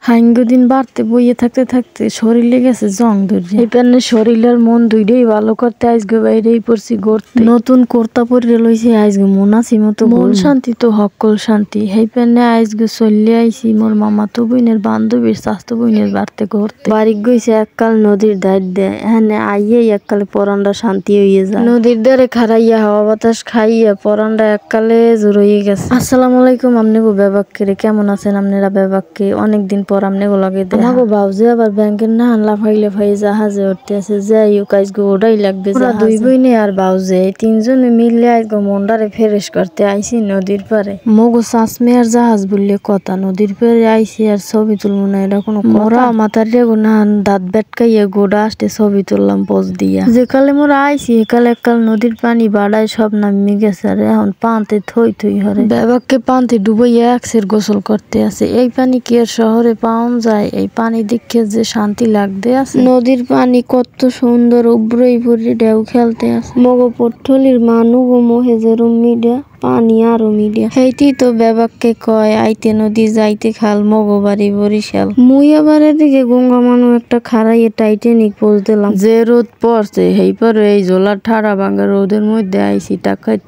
হাইঙ্গ দিন বাড়তে বইয়ে থাকতে থাকতে শরীরে গেছে জং ধরে। এই প্যানে শরীর আর মন দুইটাই ভালো করতে আজকে বাইরেই পড়ছি ঘুরতে। নতুন কোর্তা পরে লইছি আজকে মন আছি মতো। মন শান্তি তো হকল শান্তি। এই প্যানে আজকে চলে আইছি মোর মামাতো বইনের বান্ধবীর স্বাস্থ্য বইনের বাড়তে ঘুরতে। বাড়ি গইছে এককাল নদীর ধার দিয়ে, হ্যাঁ আইয়েই এককালে পরানটা শান্তি হইয়ে যায়। নদীর ধারে খারাইয়া হাওয়া বাতাস খাইয়া পরানটা এককালে জোর হয়ে গেছে। আসসালামু আলাইকুম, আমনে গো বেবাক্কে কেমন আছেন আপনারা? বেবাক্কে অনেকদিন পর আমনে গো লাগে দেখা। আমাগো ভাউজে আবার ব্যাংকের না লাফাই জাহাজে উঠতে আছে, যাই হোক আজকে ওটাই লাগবে। দুই বইনে আর ভাউজে তিনজনে মিলে আজকে মন্ডারে ফেরেশ করতে আইছি নদীর পারে। মগো শাসমে আর জাহাজ বললে কথা, নদীর পারে আইছি আর ছবি তুলবো না এটা কোনো মোরা মাথার রেগো না দাঁত বেটকাইয়া গোড়া আসতে ছবি তুললাম পোজ দিয়া। যেকালে মোরা আইছি একালে এককাল নদীর পানি বাড়ায় সব নামি গেছে আর এখন পান্তে থই থই হরে। বেবাককে পান্তে ডুবাইয়া একসের গোসল করতে আছে। এই পানি কি আর শহরে পাওয়া যায়? এই পানি দেখে যে শান্তি লাগতে আছে। নদীর পানি কত সুন্দর, উবরই ভরি ঢেউ খেলতে আছে। মগো পট্টলির মানুগো মোহে যেরম মিডিয়া পানি আরো মিডিয়া। হেইটি তো বেবাককে কয় আইতে নদী যাইতে খাল মগো বাড়ি বরিশাল। মুই আবার এদিকে গঙ্গা মানু একটা খাড়াইয়ে টাইটানিক পোজ দিলাম। যে রোদ পড়ছে হেই পরে এই জোলার ঠাড়া ভাঙা রোদের মধ্যে আইছি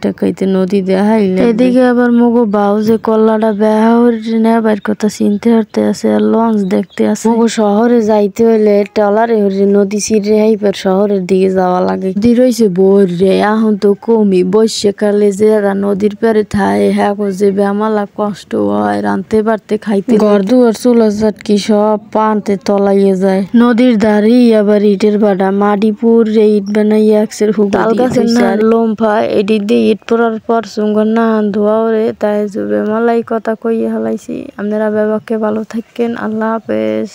টাকাইতে নদী দেখাইলে। এদিকে আবার মগো বাউ যে কল্লাটা বেহা নেবার কথা চিনতে হারতে আছে আর লঞ্চ দেখতে আছে। মগো শহরে যাইতে হইলে টলারে হরে নদী ছিড়ে হাইপার শহরের দিকে যাওয়া লাগে। দি রইছে বই রে এখন তো কমি বর্ষাকালে যে নদীর পারে থায় হ্যাঁ যে বেমালা কষ্ট হয় রানতে পারতে খাইতে। ঘর দুয়ার চুলা চাটকি সব পানতে তলাইয়ে যায়। নদীর ধারে আবার ইটের বাড়া মাটিপুর ইট বানাইয়া একসের হুক তাল গাছের না লম্ফা এটি দিয়ে ইট পড়ার পর সুঙ্গর না ধোয়া ওরে তাই বেমালাই কথা কইয়ে হালাইছি। আপনারা বেবাককে ভালো থাকেন। আল্লাহ হাফেজ।